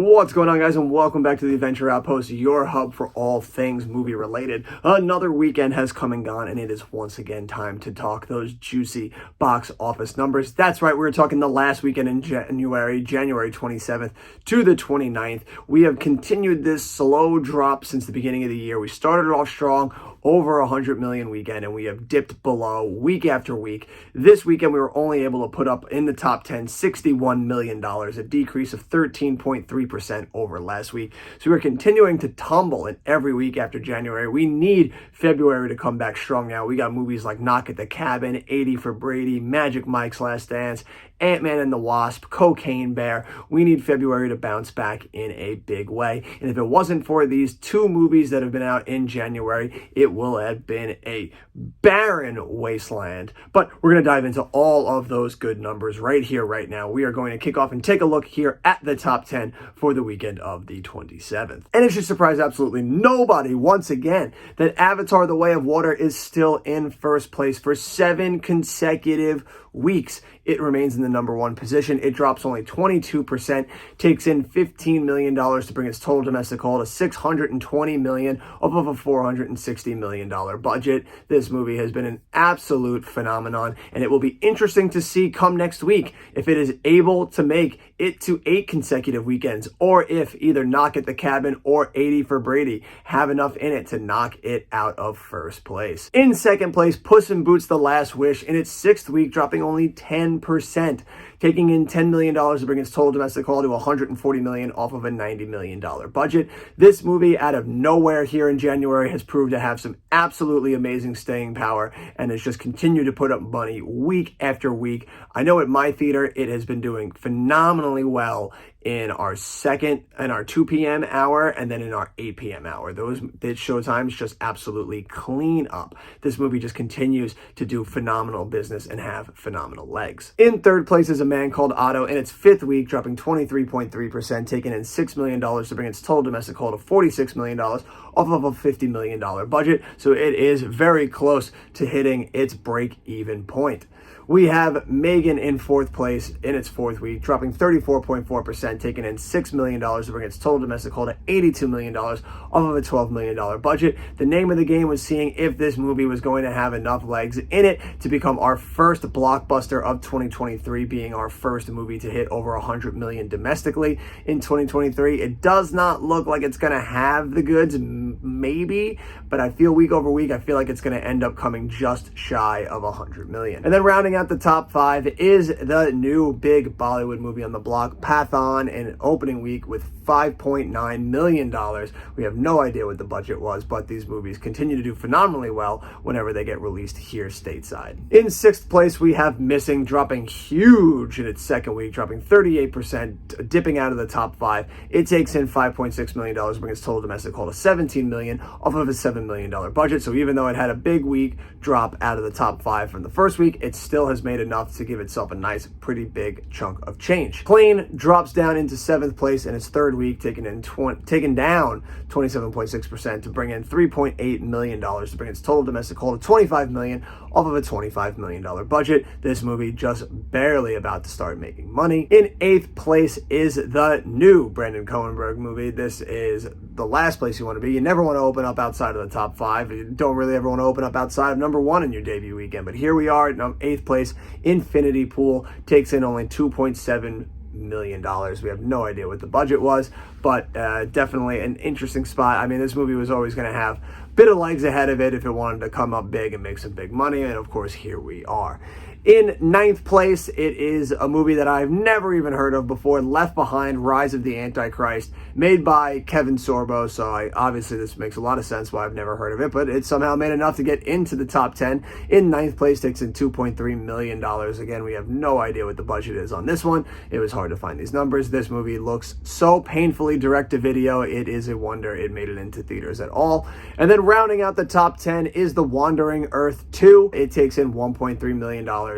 What's going on, guys, and welcome back to the Adventure Outpost, your hub for all things movie related. Another weekend has come and gone, and it is once again time to talk those juicy box office numbers. That's right, we're talking the last weekend in January 27th to the 29th. We have continued this slow drop since the beginning of the year. We started off strong, over 100 million weekend, and we have dipped below week after week. This weekend, we were only able to put up in the top 10 $61 million, a decrease of 13.3% over last week. So we're continuing to tumble in every week after January. We need February to come back strong now. We got movies like Knock at the Cabin, 80 for Brady, Magic Mike's Last Dance, Ant-Man and the Wasp, Cocaine Bear. We need February to bounce back in a big way. And if it wasn't for these two movies that have been out in January, it will have been a barren wasteland. But we're going to dive into all of those good numbers right here, right now. We are going to kick off and take a look here at the top 10 for the weekend of the 27th. And it should surprise absolutely nobody, once again, that Avatar: The Way of Water is still in first place for 7 consecutive weeks. It remains in the number one position. It drops only 22%, takes in $15 million to bring its total domestic haul to $620 million off of a $460 million budget. This movie has been an absolute phenomenon, and it will be interesting to see come next week if it is able to make it to 8 consecutive weekends, or if either Knock at the Cabin or 80 for Brady have enough in it to knock it out of first place. In second place, Puss in Boots: The Last Wish, in its 6th week, dropping only 10%, taking in $10 million to bring its total domestic haul to $140 million off of a $90 million budget. This movie, out of nowhere here in January, has proved to have some absolutely amazing staying power and has just continued to put up money week after week. I know at my theater, it has been doing phenomenally well in our 2 p.m. hour, and then in our 8 p.m. hour. Those show times just absolutely clean up. This movie just continues to do phenomenal business and have phenomenal legs. In third place is A Man Called Otto, in its 5th week, dropping 23.3%, taking in $6 million to bring its total domestic haul to $46 million off of a $50 million budget. So it is very close to hitting its break-even point. We have Megan in 4th place in its 4th week, dropping 34.4%, taking in $6 million to bring its total domestic haul to $82 million off of a $12 million budget. The name of the game was seeing if this movie was going to have enough legs in it to become our first blockbuster of 2023, being our first movie to hit over 100 million domestically in 2023. It does not look like it's going to have the goods, maybe, but I feel week over week, I feel like it's going to end up coming just shy of 100 million. And then rounding out the top 5 is the new big Bollywood movie on the block, Pathan, in an opening week with $5.9 million. We have no idea what the budget was, but these movies continue to do phenomenally well whenever they get released here stateside. In 6th place, we have Missing, dropping huge in its 2nd week, dropping 38%, dipping out of the top 5. It takes in $5.6 million, bringing its total domestic haul to $17 million off of a $7 million budget. So even though it had a big week drop out of the top 5 from the first week, it still has made enough to give itself a nice, pretty big chunk of change. Plane drops down into 7th place in its 3rd week, taken down 27.6% to bring in $3.8 million to bring its total domestic haul to $25 million off of a $25 million budget. This movie just barely about to start making money. In 8th place is the new Brandon Cronenberg movie. This is the last place you want to be. You never want to open up outside of the top 5. You don't really ever want to open up outside of number 1 in your debut weekend. But here we are at 8th place. Infinity Pool takes in only $2.7 million. We have no idea what the budget was, but definitely an interesting spot. I mean, this movie was always going to have a bit of legs ahead of it if it wanted to come up big and make some big money, and of course, here we are. In 9th place, it is a movie that I've never even heard of before, Left Behind: Rise of the Antichrist, made by Kevin Sorbo. So obviously this makes a lot of sense why I've never heard of it, but it somehow made enough to get into the top 10. In 9th place, takes in $2.3 million. Again, we have no idea what the budget is on this one. It was hard to find these numbers. This movie looks so painfully direct-to-video. It is a wonder it made it into theaters at all. And then rounding out the top 10 is The Wandering Earth 2. It takes in $1.3 million.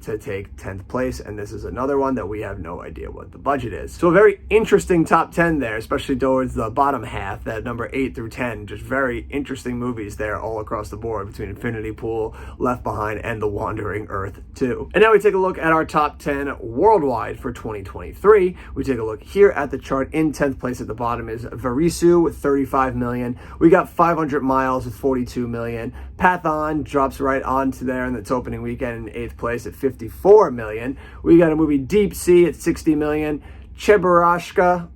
to take 10th place, and this is another one that we have no idea what the budget is. So a very interesting top 10 there, especially towards the bottom half, that number 8 through 10, just very interesting movies there all across the board between Infinity Pool, Left Behind, and The Wandering Earth 2. And now we take a look at our top 10 worldwide for 2023. We take a look here at the chart. In 10th place at the bottom is Varisu with 35 million. We got 500 Miles with 42 million. Pathan drops right onto there in its opening weekend in 8th place at 54 million. We got a movie Deep Sea at 60 million. Cheburashka,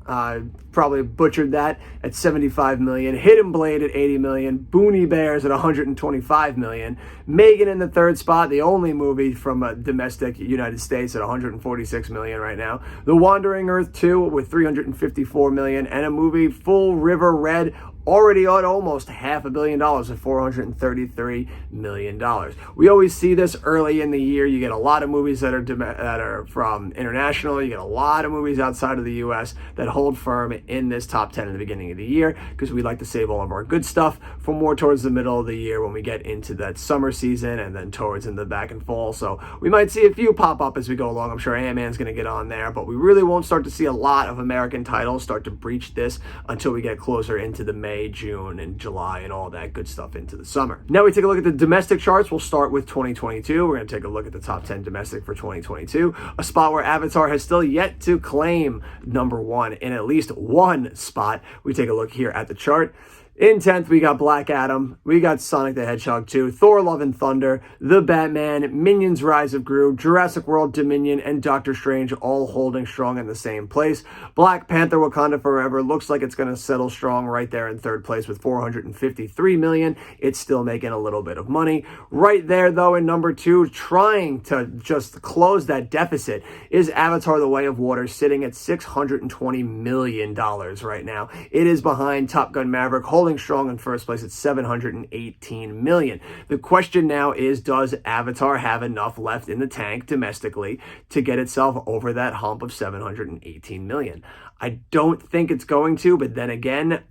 probably butchered that, at 75 million. Hidden Blade at 80 million. Boonie Bears at 125 million. Megan in the third spot, the only movie from domestic United States at 146 million right now. The Wandering Earth 2 with 354 million. And a movie Full River Red, already at almost $500 million at $433 million. We always see this early in the year. You get a lot of movies that are from international. You get a lot of movies outside of the U.S. that hold firm in this top 10 in the beginning of the year, because we like to save all of our good stuff for more towards the middle of the year when we get into that summer season and then towards in the back and fall. So we might see a few pop up as we go along. I'm sure Ant-Man's going to get on there, but we really won't start to see a lot of American titles start to breach this until we get closer into the May, June, and July, and all that good stuff into the summer. Now we take a look at the domestic charts. We'll start with 2022. We're going to take a look at the top 10 domestic for 2022, a spot where Avatar has still yet to claim number one in at least one spot. We take a look here at the chart. In 10th, we got Black Adam, we got Sonic the Hedgehog 2, Thor Love and Thunder, The Batman, Minions Rise of Gru, Jurassic World Dominion, and Doctor Strange all holding strong in the same place. Black Panther Wakanda Forever looks like it's going to settle strong right there in third place with 453 million. It's still making a little bit of money. Right there, though, in number 2, trying to just close that deficit, is Avatar The Way of Water, sitting at $620 million right now. It is behind Top Gun Maverick, holding strong in first place at 718 million. The question now is, does Avatar have enough left in the tank domestically to get itself over that hump of 718 million? I don't think it's going to, but then again,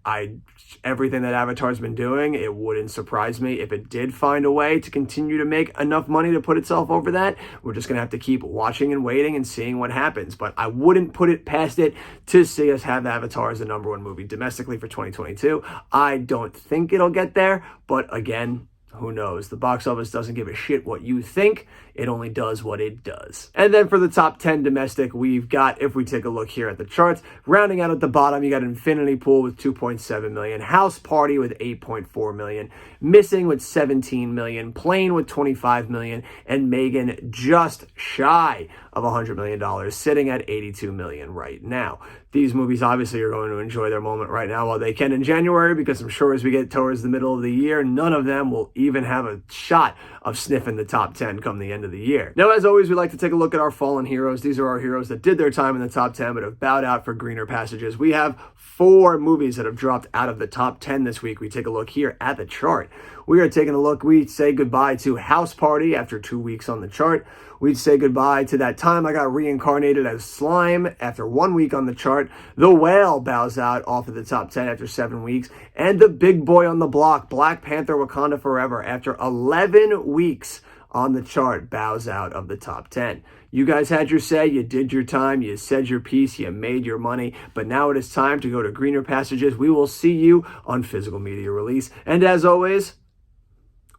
everything that Avatar's been doing, it wouldn't surprise me if it did find a way to continue to make enough money to put itself over that. We're just going to have to keep watching and waiting and seeing what happens. But I wouldn't put it past it to see us have Avatar as the number one movie domestically for 2022. I don't think it'll get there, but again, who knows? The box office doesn't give a shit what you think. It only does what it does. And then for the top 10 domestic, we've got, if we take a look here at the charts, rounding out at the bottom, you got Infinity Pool with 2.7 million, House Party with 8.4 million, Missing with 17 million, Plane with 25 million, and Megan just shy of $100 million, sitting at 82 million right now. These movies obviously are going to enjoy their moment right now while they can in January, because I'm sure as we get towards the middle of the year, none of them will even have a shot of sniffing the top 10 come the end of the year. Now, as always, we like to take a look at our fallen heroes. These are our heroes that did their time in the top 10 but have bowed out for greener passages. We have 4 movies that have dropped out of the top 10 this week. We take a look here at the chart. We are taking a look. We say goodbye to House Party after 2 weeks on the chart. We'd say goodbye to That Time I Got Reincarnated as Slime after 1 week on the chart. The Whale bows out off of the top 10 after 7 weeks. And the big boy on the block, Black Panther Wakanda Forever, after 11 weeks on the chart, bows out of the top 10. You guys had your say, you did your time, you said your piece, you made your money, but now it is time to go to greener passages. We will see you on physical media release. And as always,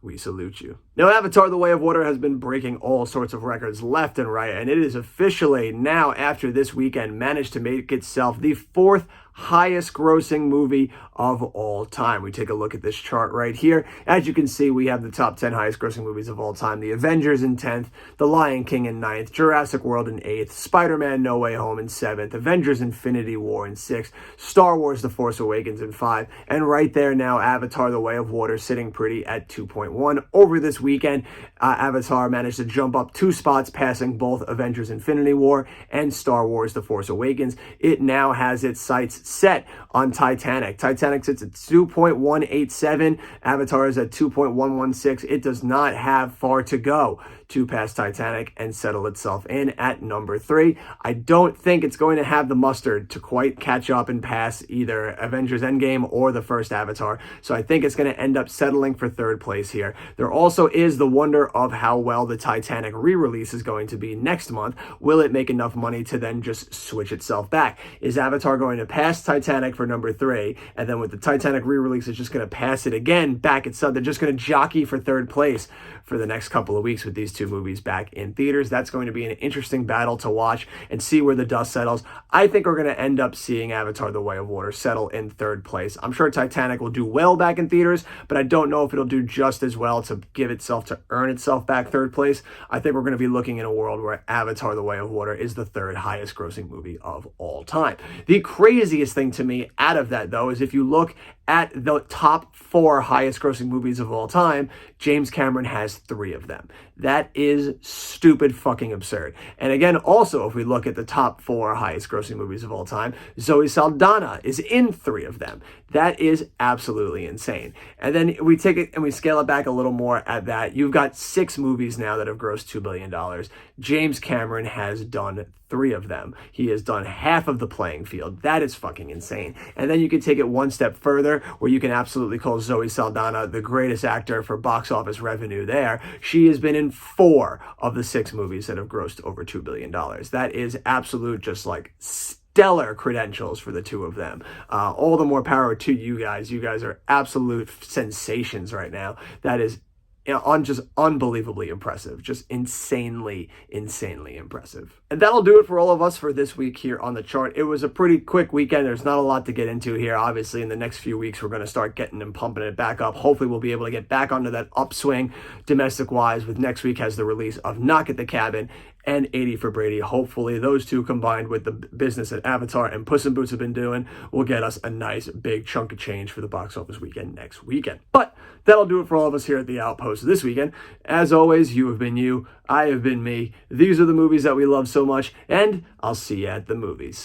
we salute you. Now, Avatar The Way of Water has been breaking all sorts of records left and right, and it is officially now, after this weekend, managed to make itself the 4th highest grossing movie of all time. We take a look at this chart right here. As you can see, we have the top 10 highest grossing movies of all time. The Avengers in 10th, The Lion King in 9th, Jurassic World in 8th, Spider-Man No Way Home in 7th, Avengers Infinity War in 6th, Star Wars The Force Awakens in 5, and right there now, Avatar The Way of Water sitting pretty at 2.1. Over this weekend, Avatar managed to jump up 2 spots, passing both Avengers Infinity War and Star Wars The Force Awakens. It now has its sights set on Titanic. Titanic sits at 2.187. Avatar is at 2.116. It does not have far to go to pass Titanic and settle itself in at number 3. I don't think it's going to have the mustard to quite catch up and pass either Avengers Endgame or the first Avatar, so I think it's going to end up settling for third place here. There also is the wonder of how well the Titanic re-release is going to be next month. Will it make enough money to then just switch itself back? Is Avatar going to pass Titanic for number 3, and then with the Titanic re-release, it's just going to pass it again back itself? They're just going to jockey for third place for the next couple of weeks with these two movies back in theaters. That's going to be an interesting battle to watch and see where the dust settles. I think we're going to end up seeing Avatar: The Way of Water settle in third place. I'm sure Titanic will do well back in theaters, but I don't know if it'll do just as well to give itself, to earn itself back third place. I think we're going to be looking in a world where Avatar: The Way of Water is the third highest grossing movie of all time. The craziest thing to me out of that, though, is if you look at the top 4 highest grossing movies of all time, James Cameron has 3 of them. That is stupid fucking absurd. And again, also, if we look at the top 4 highest grossing movies of all time, Zoe Saldana is in 3 of them. That is absolutely insane. And then we take it and we scale it back a little more at that. You've got 6 movies now that have grossed $2 billion. James Cameron has done 3 of them. He has done half of the playing field. That is fucking insane. And then you can take it one step further, where you can absolutely call Zoe Saldana the greatest actor for box office revenue there. She has been in 4 of the 6 movies that have grossed over $2 billion. That is absolute, just like stellar credentials for the two of them. All the more power to you guys. You guys are absolute sensations right now. That is just unbelievably impressive. Just insanely impressive. And that'll do it for all of us for this week here on the chart. It was a pretty quick weekend. There's not a lot to get into here. Obviously, in the next few weeks, we're going to start getting and pumping it back up. Hopefully, we'll be able to get back onto that upswing domestic-wise, with next week has the release of Knock at the Cabin and 80 for Brady. Hopefully, those two combined with the business that Avatar and Puss in Boots have been doing will get us a nice big chunk of change for the box office weekend next weekend. But that'll do it for all of us here at the Outpost this weekend. As always, you have been you, I have been me. These are the movies that we love so much, and I'll see you at the movies.